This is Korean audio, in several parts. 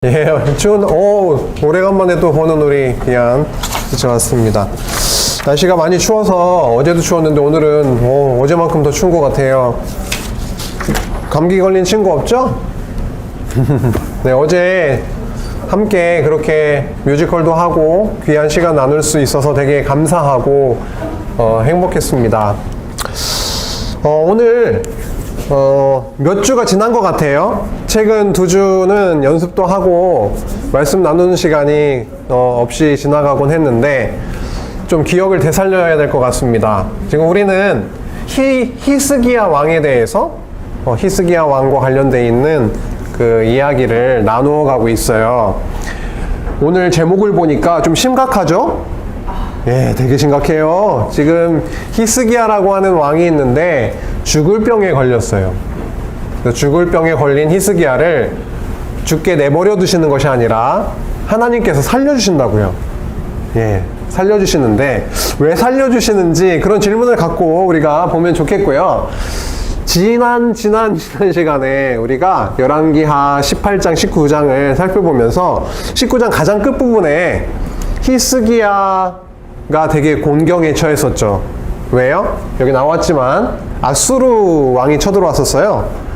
예, 오래간만에 또 보는 우리 기안 좋았습니다. 날씨가 많이 추워서 어제도 추웠는데 오늘은 어제만큼 더 추운 것 같아요. 감기 걸린 친구 없죠? 네, 어제 함께 그렇게 뮤지컬도 하고 귀한 시간 나눌 수 있어서 되게 감사하고 행복했습니다. 오늘 몇 주가 지난 것 같아요. 최근 2주는 연습도 하고 말씀 나누는 시간이 없이 지나가곤 했는데 좀 기억을 되살려야 될 것 같습니다. 지금 우리는 히스기야 왕에 대해서 히스기야 왕과 관련되어 있는 그 이야기를 나누어 가고 있어요. 오늘 제목을 보니까 좀 심각하죠? 예, 되게 심각해요. 지금 히스기야라고 하는 왕이 있는데 죽을 병에 걸렸어요. 죽을 병에 걸린 히스기야를 죽게 내버려 두시는 것이 아니라 하나님께서 살려주신다고요. 예, 살려주시는데 왜 살려주시는지 그런 질문을 갖고 우리가 보면 좋겠고요. 지난 시간에 우리가 열왕기하 18장, 19장을 살펴보면서 19장 가장 끝부분에 히스기야가 되게 곤경에 처했었죠. 왜요? 여기 나왔지만 아수르 왕이 쳐들어왔었어요.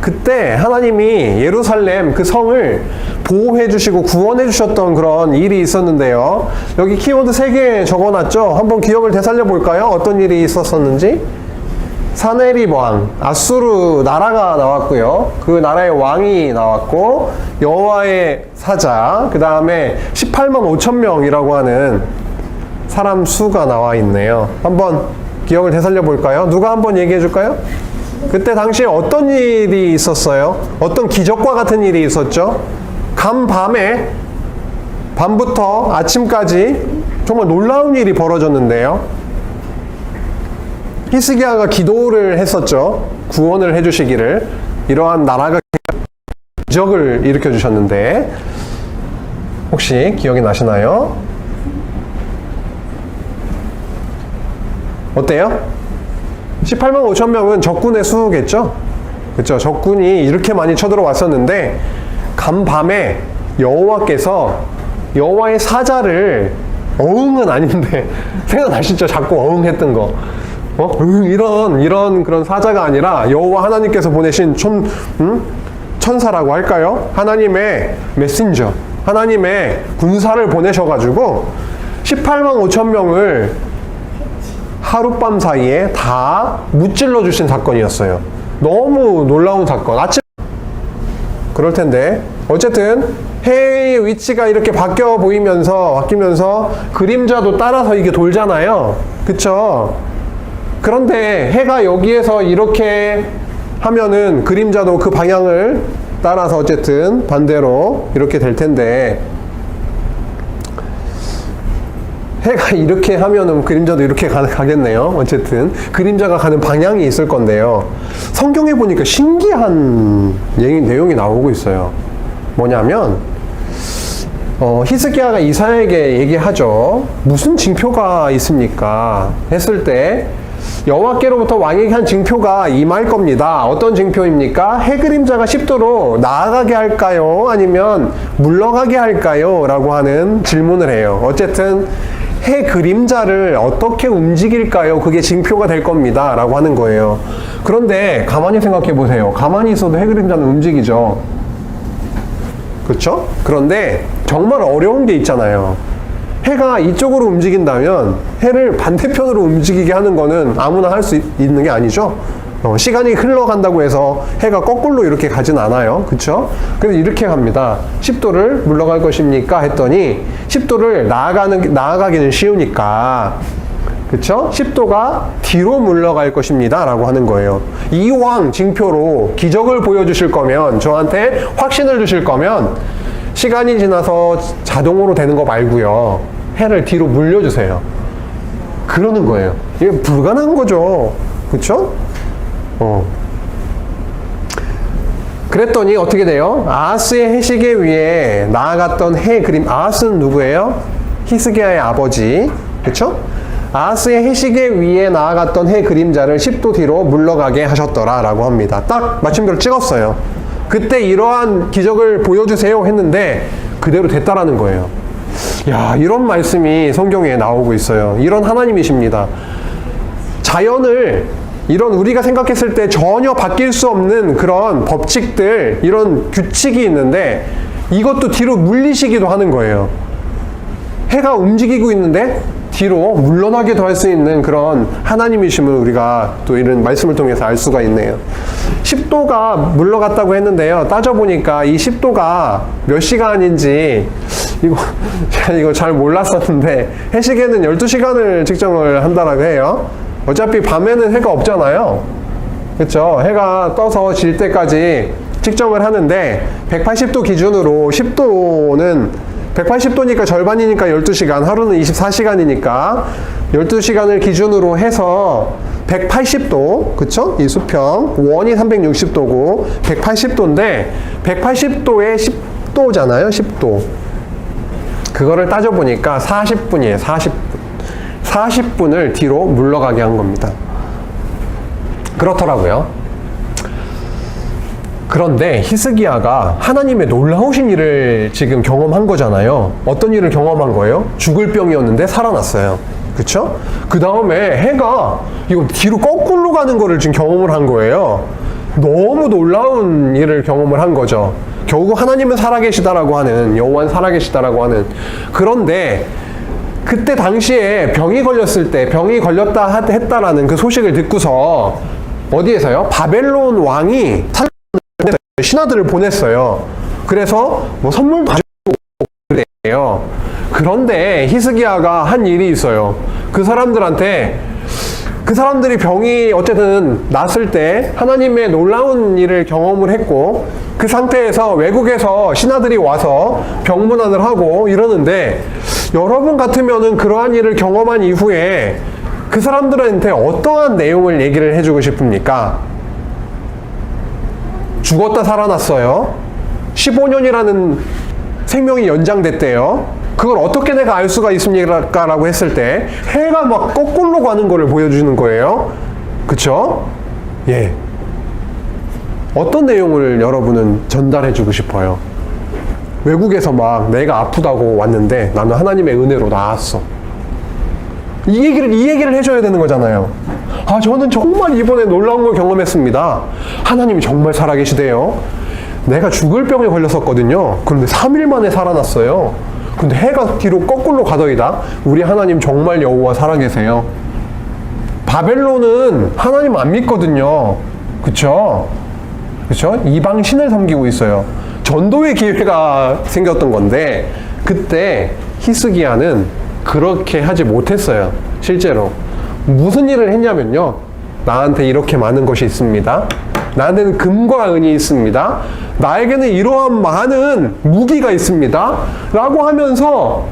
그때 하나님이 예루살렘 그 성을 보호해 주시고 구원해 주셨던 그런 일이 있었는데요. 여기 키워드 3개 적어놨죠? 한번 기억을 되살려 볼까요? 어떤 일이 있었었는지? 사네립 왕, 아수르 나라가 나왔고요. 그 나라의 왕이 나왔고 여호와의 사자, 그 다음에 18만 5천 명이라고 하는 사람 수가 나와 있네요. 한번 기억을 되살려 볼까요? 누가 한번 얘기해 줄까요? 그때 당시에 어떤 일이 있었어요? 어떤 기적과 같은 일이 있었죠? 밤부터 아침까지 정말 놀라운 일이 벌어졌는데요. 히스기야가 기도를 했었죠. 구원을 해주시기를. 이러한 나라가 기적을 일으켜 주셨는데 혹시 기억이 나시나요? 어때요? 18만 5천 명은 적군의 수겠죠? 그쵸? 적군이 이렇게 많이 쳐들어왔었는데 간밤에 여호와께서 여호와의 사자를 어흥은 아닌데 생각나시죠? 자꾸 어흥했던 거. 이런 그런 사자가 아니라 여호와 하나님께서 보내신 천사라고 할까요? 하나님의 메신저, 하나님의 군사를 보내셔가지고 18만 5천 명을 하룻밤 사이에 다 무찔러 주신 사건이었어요. 너무 놀라운 사건. 그럴 텐데 어쨌든 해의 위치가 이렇게 바뀌면서 그림자도 따라서 이게 돌잖아요. 그쵸? 그런데 해가 여기에서 이렇게 하면은 그림자도 그 방향을 따라서 어쨌든 반대로 이렇게 될 텐데 해가 이렇게 하면은 그림자도 이렇게 가겠네요. 어쨌든 그림자가 가는 방향이 있을 건데요. 성경에 보니까 신기한 내용이 나오고 있어요. 뭐냐면 히스기야가 이사야에게 얘기하죠. 무슨 징표가 있습니까? 했을 때 여호와께로부터 왕에게 한 징표가 임할 겁니다. 어떤 징표입니까? 해 그림자가 10도로 나아가게 할까요? 아니면 물러가게 할까요? 라고 하는 질문을 해요. 어쨌든 해 그림자를 어떻게 움직일까요? 그게 징표가 될 겁니다. 라고 하는 거예요. 그런데 가만히 생각해 보세요. 가만히 있어도 해 그림자는 움직이죠. 그렇죠? 그런데 정말 어려운 게 있잖아요. 해가 이쪽으로 움직인다면 해를 반대편으로 움직이게 하는 거는 아무나 할 수 있는 게 아니죠. 시간이 흘러간다고 해서 해가 거꾸로 이렇게 가진 않아요. 그쵸? 그래서 이렇게 갑니다. 10도를 물러갈 것입니까? 했더니 10도를 나아가기는 쉬우니까 그쵸? 10도가 뒤로 물러갈 것입니다. 라고 하는 거예요. 이왕 징표로 기적을 보여주실 거면 저한테 확신을 주실 거면 시간이 지나서 자동으로 되는 거 말고요. 해를 뒤로 물려주세요. 그러는 거예요. 이게 불가능한 거죠. 그쵸? 그랬더니 어떻게 돼요? 아하스의 해시계 위에 나아갔던 해 그림. 아하스는 누구예요? 히스기야의 아버지. 그쵸? 아하스의 해시계 위에 나아갔던 해 그림자를 10도 뒤로 물러가게 하셨더라 라고 합니다. 딱 맞춤표를 찍었어요. 그때 이러한 기적을 보여주세요 했는데 그대로 됐다라는 거예요. 야, 이런 말씀이 성경에 나오고 있어요. 이런 하나님이십니다. 자연을 이런 우리가 생각했을 때 전혀 바뀔 수 없는 그런 법칙들, 이런 규칙이 있는데 이것도 뒤로 물리시기도 하는 거예요. 해가 움직이고 있는데 뒤로 물러나기도 할 수 있는 그런 하나님이심을 우리가 또 이런 말씀을 통해서 알 수가 있네요. 10도가 물러갔다고 했는데요. 따져보니까 이 10도가 몇 시간인지 이거 잘 몰랐었는데 해시계는 12시간을 측정을 한다라고 해요. 어차피 밤에는 해가 없잖아요. 그렇죠? 해가 떠서 질 때까지 측정을 하는데 180도 기준으로 10도는 180도니까 절반이니까 12시간, 하루는 24시간이니까 12시간을 기준으로 해서 180도, 그쵸? 이 수평, 원이 360도고 180도인데 180도에 10도잖아요, 10도. 그거를 따져보니까 40분이에요, 40분. 40분을 뒤로 물러가게 한 겁니다. 그렇더라고요. 그런데 히스기야가 하나님의 놀라우신 일을 지금 경험한 거잖아요. 어떤 일을 경험한 거예요? 죽을 병이었는데 살아났어요. 그쵸? 그 다음에 해가 이거 뒤로 거꾸로 가는 거를 지금 경험을 한 거예요. 너무 놀라운 일을 경험을 한 거죠. 결국 하나님은 살아계시다라고 하는, 여호와는 살아계시다라고 하는. 그런데 그때 당시에 병이 걸렸을 때, 병이 걸렸다 했다라는 그 소식을 듣고서 어디에서요? 바벨론 왕이 신하들을 보냈어요. 그래서 뭐 선물도 가지고 그래요. 그런데 히스기야가 한 일이 있어요. 그 사람들한테, 그 사람들이 병이 어쨌든 났을 때 하나님의 놀라운 일을 경험을 했고, 그 상태에서 외국에서 신하들이 와서 병문안을 하고 이러는데, 여러분 같으면은 그러한 일을 경험한 이후에 그 사람들한테 어떠한 내용을 얘기를 해주고 싶습니까? 죽었다 살아났어요. 15년이라는 생명이 연장됐대요. 그걸 어떻게 내가 알 수가 있습니까? 라고 했을 때 해가 막 거꾸로 가는 거를 보여주는 거예요. 그쵸? 예. 어떤 내용을 여러분은 전달해주고 싶어요? 외국에서 막 내가 아프다고 왔는데 나는 하나님의 은혜로 나았어. 이 얘기를 해줘야 되는 거잖아요. 아, 저는 정말 이번에 놀라운 걸 경험했습니다. 하나님이 정말 살아계시대요. 내가 죽을 병에 걸렸었거든요. 그런데 3일 만에 살아났어요. 근데 해가 뒤로 거꾸로 가더이다. 우리 하나님 정말 여호와 살아계세요. 바벨론은 하나님 안 믿거든요. 그쵸? 그쵸? 이방 신을 섬기고 있어요. 전도의 기회가 생겼던 건데 그때 히스기야는 그렇게 하지 못했어요. 실제로 무슨 일을 했냐면요, 나한테 이렇게 많은 것이 있습니다. 나는 금과 은이 있습니다. 나에게는 이러한 많은 무기가 있습니다. 라고 하면서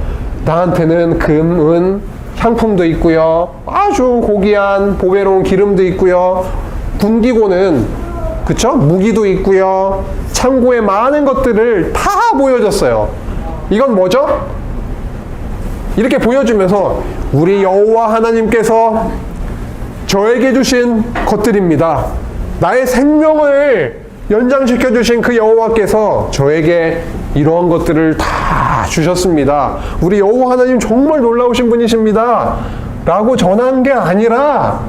나한테는 금, 은, 향품도 있고요, 아주 고귀한 보배로운 기름도 있고요, 군기고는 그쵸? 무기도 있고요, 창고에 많은 것들을 다 보여줬어요. 이건 뭐죠? 이렇게 보여주면서 우리 여호와 하나님께서 저에게 주신 것들입니다. 나의 생명을 연장시켜 주신 그 여호와께서 저에게 이러한 것들을 다 주셨습니다. 우리 여호와 하나님 정말 놀라우신 분이십니다. 라고 전한 게 아니라,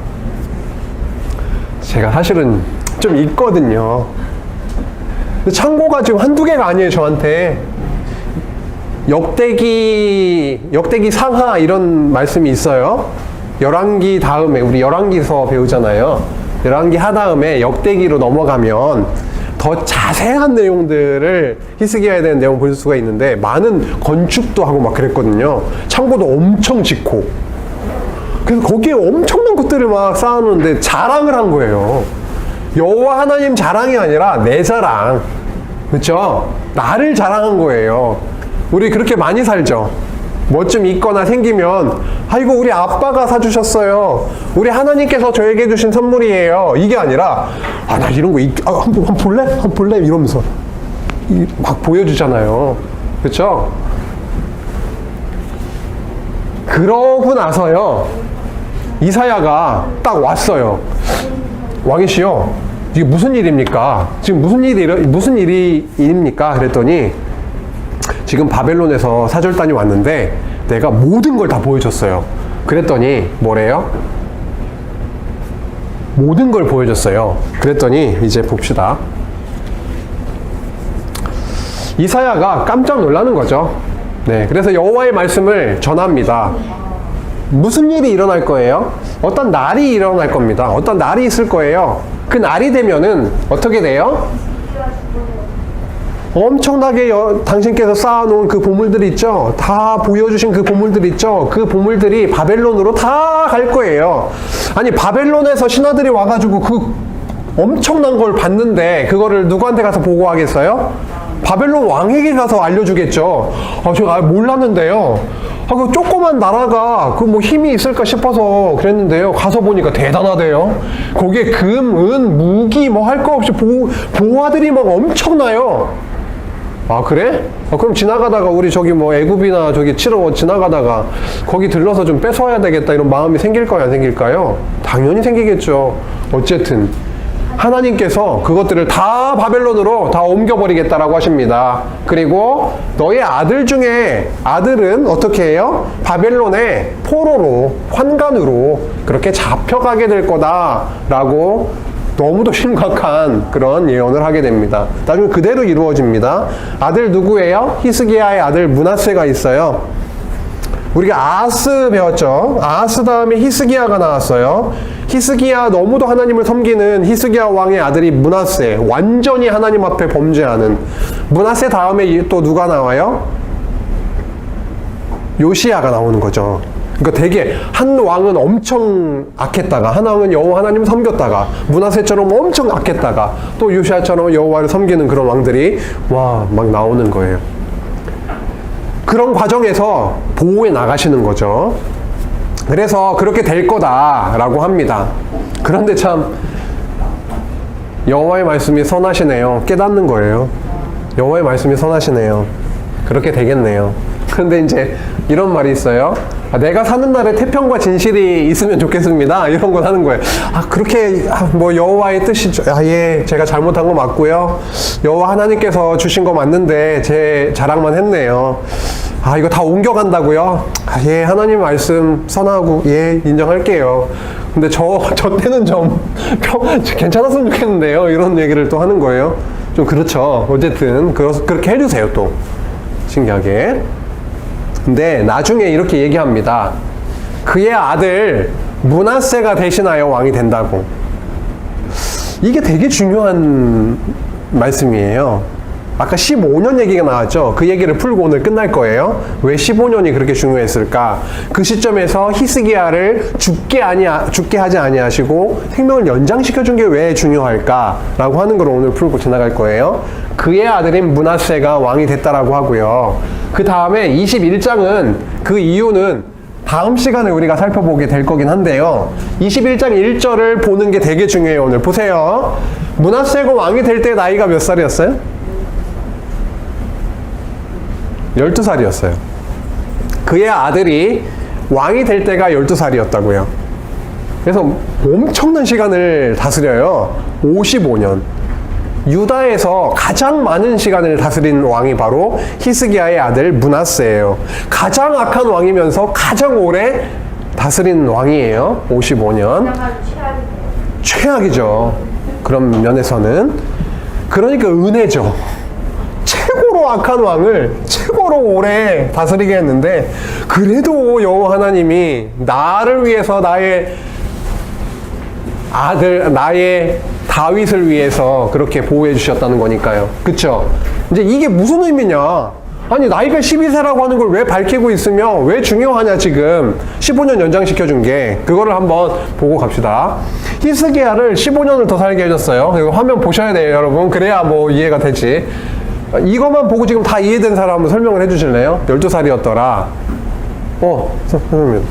제가 사실은 좀 있거든요. 창고가 지금 한두 개가 아니에요, 저한테. 역대기 상하 이런 말씀이 있어요. 열왕기 다음에, 우리 열왕기서 배우잖아요. 열왕기 하다음에 역대기로 넘어가면 더 자세한 내용들을 히스기야에 대한 내용 볼 수가 있는데, 많은 건축도 하고 막 그랬거든요. 창고도 엄청 짓고. 그래서 거기에 엄청난 것들을 막 쌓아놓는데 자랑을 한 거예요. 여호와 하나님 자랑이 아니라 내 자랑. 그렇죠? 나를 자랑한 거예요. 우리 그렇게 많이 살죠. 뭐 좀 있거나 생기면, 아이고 우리 아빠가 사주셨어요, 우리 하나님께서 저에게 주신 선물이에요, 이게 아니라, 아 나 이런 거 한번 볼래? 한번 볼래? 이러면서 막 보여주잖아요. 그렇죠? 그러고 나서요, 이사야가 딱 왔어요. 왕이시여, 이게 무슨 일입니까? 지금 무슨 일입니까? 그랬더니 지금 바벨론에서 사절단이 왔는데 내가 모든 걸 다 보여줬어요. 그랬더니 뭐래요? 모든 걸 보여줬어요. 그랬더니 이제 봅시다. 이사야가 깜짝 놀라는 거죠. 네, 그래서 여호와의 말씀을 전합니다. 무슨 일이 일어날 거예요? 어떤 날이 일어날 겁니다. 어떤 날이 있을 거예요. 그 날이 되면은 어떻게 돼요? 엄청나게 당신께서 쌓아놓은 그 보물들 있죠? 다 보여주신 그 보물들 있죠? 그 보물들이 바벨론으로 다 갈 거예요. 아니, 바벨론에서 신하들이 와가지고 그 엄청난 걸 봤는데 그거를 누구한테 가서 보고하겠어요? 바벨론 왕에게 가서 알려주겠죠. 제가 몰랐는데요. 그 조그만 나라가 그 뭐 힘이 있을까 싶어서 그랬는데요. 가서 보니까 대단하대요. 거기에 금, 은, 무기 뭐 할 거 없이 보화들이 막 엄청나요. 아, 그래? 그럼 지나가다가 우리 저기 뭐 애굽이나 저기 치러 지나가다가 거기 들러서 좀 뺏어와야 되겠다 이런 마음이 생길까요, 안 생길까요? 당연히 생기겠죠. 어쨌든 하나님께서 그것들을 다 바벨론으로 다 옮겨버리겠다라고 하십니다. 그리고 너의 아들 중에 아들은 어떻게 해요? 바벨론의 포로로, 환관으로 그렇게 잡혀가게 될 거다라고 너무도 심각한 그런 예언을 하게 됩니다. 나중에 그대로 이루어집니다. 아들 누구예요? 히스기야의 아들 므낫세가 있어요. 우리가 아하스 배웠죠. 아하스 다음에 히스기야가 나왔어요. 히스기야, 너무도 하나님을 섬기는 히스기야 왕의 아들이 므낫세, 완전히 하나님 앞에 범죄하는. 므낫세 다음에 또 누가 나와요? 요시야가 나오는 거죠. 그러니까 되게 한 왕은 엄청 악했다가, 한 왕은 여호와 하나님을 섬겼다가, 므낫세처럼 엄청 악했다가, 또 요시야처럼 여호와를 섬기는 그런 왕들이 막 나오는 거예요. 그런 과정에서 보호해 나가시는 거죠. 그래서 그렇게 될 거다라고 합니다. 그런데 참 여호와의 말씀이 선하시네요. 깨닫는 거예요. 여호와의 말씀이 선하시네요. 그렇게 되겠네요. 그런데 이제 이런 말이 있어요. 내가 사는 날에 태평과 진실이 있으면 좋겠습니다. 이런 건 하는 거예요. 그렇게 뭐 여호와의 뜻이죠. 예, 제가 잘못한 거 맞고요. 여호와 하나님께서 주신 거 맞는데 제 자랑만 했네요. 이거 다 옮겨간다고요? 예, 하나님 말씀 선하고 예, 인정할게요. 근데 저 때는 좀 괜찮았으면 좋겠는데요. 이런 얘기를 또 하는 거예요. 좀 그렇죠. 어쨌든 그렇게 해주세요. 또 신기하게. 근데 나중에 이렇게 얘기합니다. 그의 아들 므낫세가 대신하여 왕이 된다고. 이게 되게 중요한 말씀이에요. 아까 15년 얘기가 나왔죠. 그 얘기를 풀고 오늘 끝날 거예요. 왜 15년이 그렇게 중요했을까? 그 시점에서 히스기야를 죽게 하지 아니하시고 생명을 연장시켜 준 게 왜 중요할까라고 하는 걸 오늘 풀고 지나갈 거예요. 그의 아들인 므낫세가 왕이 됐다라고 하고요. 그 다음에 21장은 그 이유는 다음 시간에 우리가 살펴보게 될 거긴 한데요. 21장 1절을 보는 게 되게 중요해요. 오늘 보세요. 므낫세가 왕이 될 때 나이가 몇 살이었어요? 12살이었어요. 그의 아들이 왕이 될 때가 12살이었다고요. 그래서 엄청난 시간을 다스려요. 55년. 유다에서 가장 많은 시간을 다스린 왕이 바로 히스기야의 아들 므낫세예요. 가장 악한 왕이면서 가장 오래 다스린 왕이에요. 55년. 최악이죠. 그런 면에서는. 그러니까 은혜죠. 최고로 악한 왕을 최고로 오래 다스리게 했는데, 그래도 여호와 하나님이 나를 위해서 나의 아들, 나의 다윗을 위해서 그렇게 보호해 주셨다는 거니까요. 그쵸? 이제 이게 무슨 의미냐? 아니, 나이가 12세라고 하는 걸 왜 밝히고 있으며 왜 중요하냐, 지금. 15년 연장시켜 준 게. 그거를 한번 보고 갑시다. 히스기야를 15년을 더 살게 해줬어요. 이거 화면 보셔야 돼요, 여러분. 그래야 뭐 이해가 되지. 이것만 보고 지금 다 이해된 사람 한번 설명을 해 주실래요? 12살이었더라. 선생님.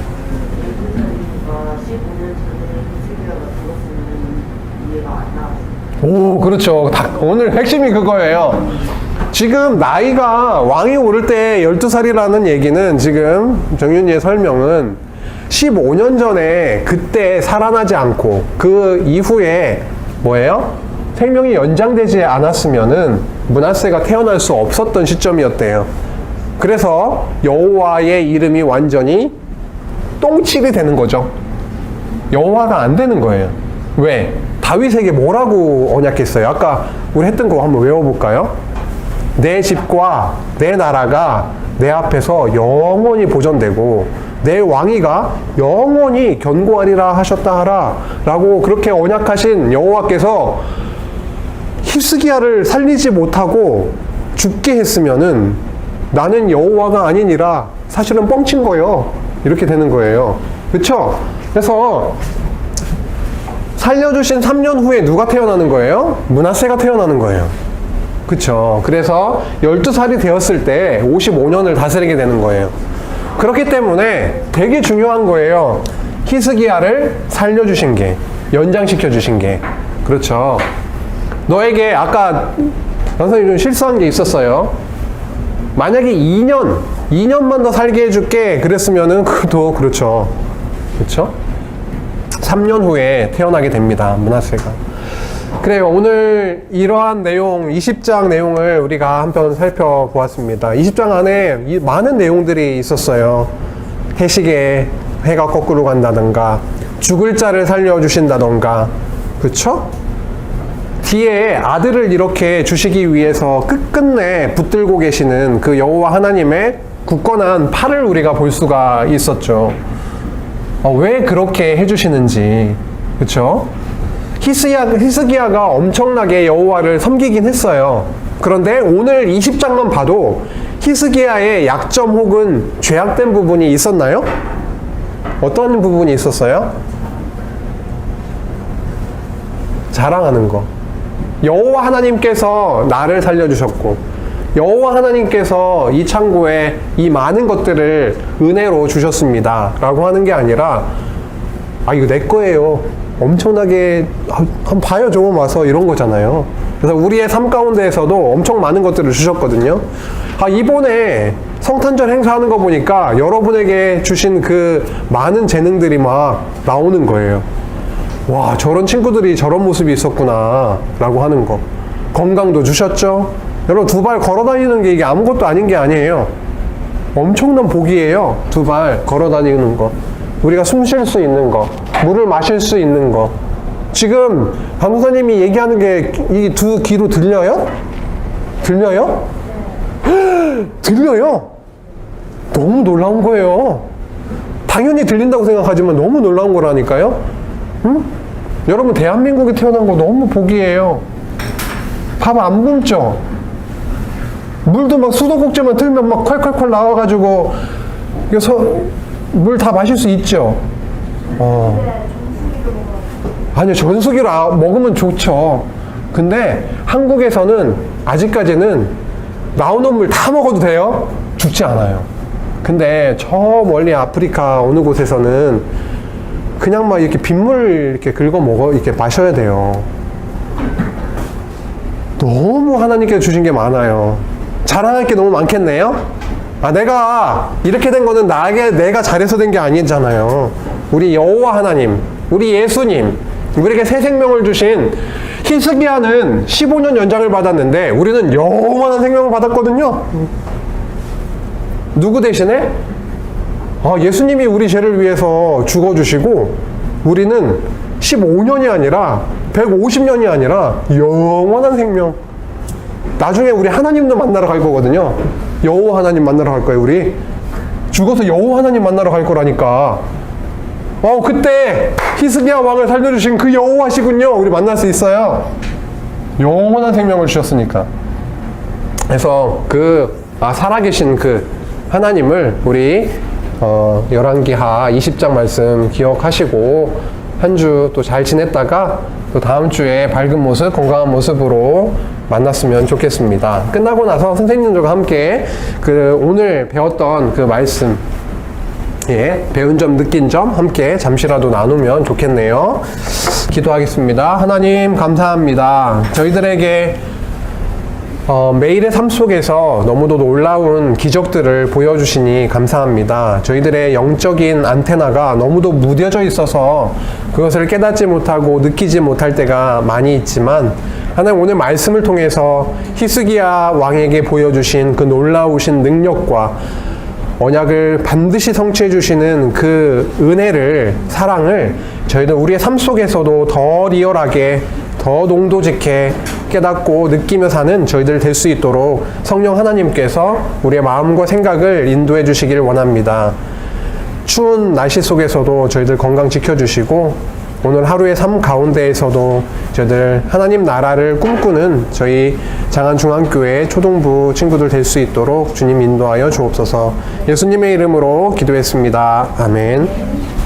오, 그렇죠. 오늘 핵심이 그거예요. 지금 나이가 왕이 오를 때 12살이라는 얘기는 지금 정윤이의 설명은 15년 전에 그때 살아나지 않고 그 이후에 뭐예요? 생명이 연장되지 않았으면은 므낫세가 태어날 수 없었던 시점이었대요. 그래서 여호와의 이름이 완전히 똥칠이 되는 거죠. 여호와가 안 되는 거예요. 왜? 다윗에게 뭐라고 언약했어요? 아까 우리 했던 거 한번 외워볼까요? 내 집과 내 나라가 내 앞에서 영원히 보존되고 내 왕위가 영원히 견고하리라 하셨다 하라 라고 그렇게 언약하신 여호와께서 히스기야를 살리지 못하고 죽게 했으면은 나는 여호와가 아니니라 사실은 뻥친 거예요. 이렇게 되는 거예요. 그쵸? 그래서 살려주신 3년 후에 누가 태어나는 거예요? 므낫세가 태어나는 거예요. 그쵸? 그래서 12살이 되었을 때 55년을 다스리게 되는 거예요. 그렇기 때문에 되게 중요한 거예요. 히스기야를 살려주신 게, 연장시켜 주신 게. 그렇죠? 너에게 아까 선생님이 좀 실수한 게 있었어요. 만약에 2년만 더 살게 해줄게 그랬으면은 그것도 그렇죠. 그렇죠? 3년 후에 태어나게 됩니다. 므낫세가. 그래요. 오늘 이러한 내용, 20장 내용을 우리가 한편 살펴보았습니다. 20장 안에 많은 내용들이 있었어요. 해식에 해가 거꾸로 간다던가, 죽을 자를 살려주신다던가, 그쵸? 뒤에 아들을 이렇게 주시기 위해서 끝끝내 붙들고 계시는 그 여호와 하나님의 굳건한 팔을 우리가 볼 수가 있었죠. 왜 그렇게 해주시는지, 그쵸? 히스기야가 엄청나게 여호와를 섬기긴 했어요. 그런데 오늘 20장만 봐도 히스기야의 약점 혹은 죄악된 부분이 있었나요? 어떤 부분이 있었어요? 자랑하는 거. 여호와 하나님께서 나를 살려주셨고 여호와 하나님께서 이 창고에 이 많은 것들을 은혜로 주셨습니다 라고 하는 게 아니라 이거 내 거예요. 엄청나게 한번 봐요 조금 와서 이런 거잖아요. 그래서 우리의 삶 가운데에서도 엄청 많은 것들을 주셨거든요. 이번에 성탄절 행사하는 거 보니까 여러분에게 주신 그 많은 재능들이 막 나오는 거예요. 와, 저런 친구들이 저런 모습이 있었구나 라고 하는 거. 건강도 주셨죠? 여러분, 두 발 걸어 다니는 게 이게 아무것도 아닌 게 아니에요. 엄청난 복이에요. 두 발 걸어 다니는 거. 우리가 숨 쉴 수 있는 거, 물을 마실 수 있는 거. 지금 강사님이 얘기하는 게 이 두 귀로 들려요? 들려요? 들려요? 너무 놀라운 거예요. 당연히 들린다고 생각하지만 너무 놀라운 거라니까요. 응? 여러분, 대한민국에 태어난 거 너무 복이에요. 밥 안 굶죠? 물도 막 수도꼭지만 틀면 막 콸콸콸 나와가지고 물 다 마실 수 있죠? 아니요, 전수기로 먹으면 좋죠. 근데 한국에서는 아직까지는 나오는 물 다 먹어도 돼요? 죽지 않아요. 근데 저 멀리 아프리카 어느 곳에서는 그냥 막 이렇게 빗물 이렇게 이렇게 마셔야 돼요. 너무 하나님께서 주신 게 많아요. 자랑할 게 너무 많겠네요? 내가 이렇게 된 거는 내가 잘해서 된 게 아니잖아요. 우리 여호와 하나님, 우리 예수님, 우리에게 새 생명을 주신 히스기야는 15년 연장을 받았는데 우리는 영원한 생명을 받았거든요. 누구 대신에? 예수님이 우리 죄를 위해서 죽어주시고 우리는 15년이 아니라 150년이 아니라 영원한 생명. 나중에 우리 하나님도 만나러 갈 거거든요. 여호와 하나님 만나러 갈 거예요. 우리 죽어서 여호와 하나님 만나러 갈 거라니까. 그때 히스기야 왕을 살려주신 그 여호와시군요. 우리 만날 수 있어요. 영원한 생명을 주셨으니까. 그래서 살아계신 그 하나님을 우리 열왕기하 20장 말씀 기억하시고 한 주 또 잘 지냈다가 또 다음 주에 밝은 모습, 건강한 모습으로 만났으면 좋겠습니다. 끝나고 나서 선생님들과 함께 오늘 배웠던 그 말씀, 배운 점, 느낀 점 함께 잠시라도 나누면 좋겠네요. 기도하겠습니다. 하나님, 감사합니다. 저희들에게 매일의 삶 속에서 너무도 놀라운 기적들을 보여주시니 감사합니다. 저희들의 영적인 안테나가 너무도 무뎌져 있어서 그것을 깨닫지 못하고 느끼지 못할 때가 많이 있지만, 하나님 오늘 말씀을 통해서 히스기야 왕에게 보여주신 그 놀라우신 능력과 언약을 반드시 성취해 주시는 그 은혜를, 사랑을 저희들 우리의 삶 속에서도 더 리얼하게, 더 농도짓게 깨닫고 느끼며 사는 저희들 될 수 있도록 성령 하나님께서 우리의 마음과 생각을 인도해 주시길 원합니다. 추운 날씨 속에서도 저희들 건강 지켜주시고, 오늘 하루의 삶 가운데에서도 저희들 하나님 나라를 꿈꾸는 저희 장안중앙교회 초동부 친구들 될 수 있도록 주님 인도하여 주옵소서. 예수님의 이름으로 기도했습니다. 아멘.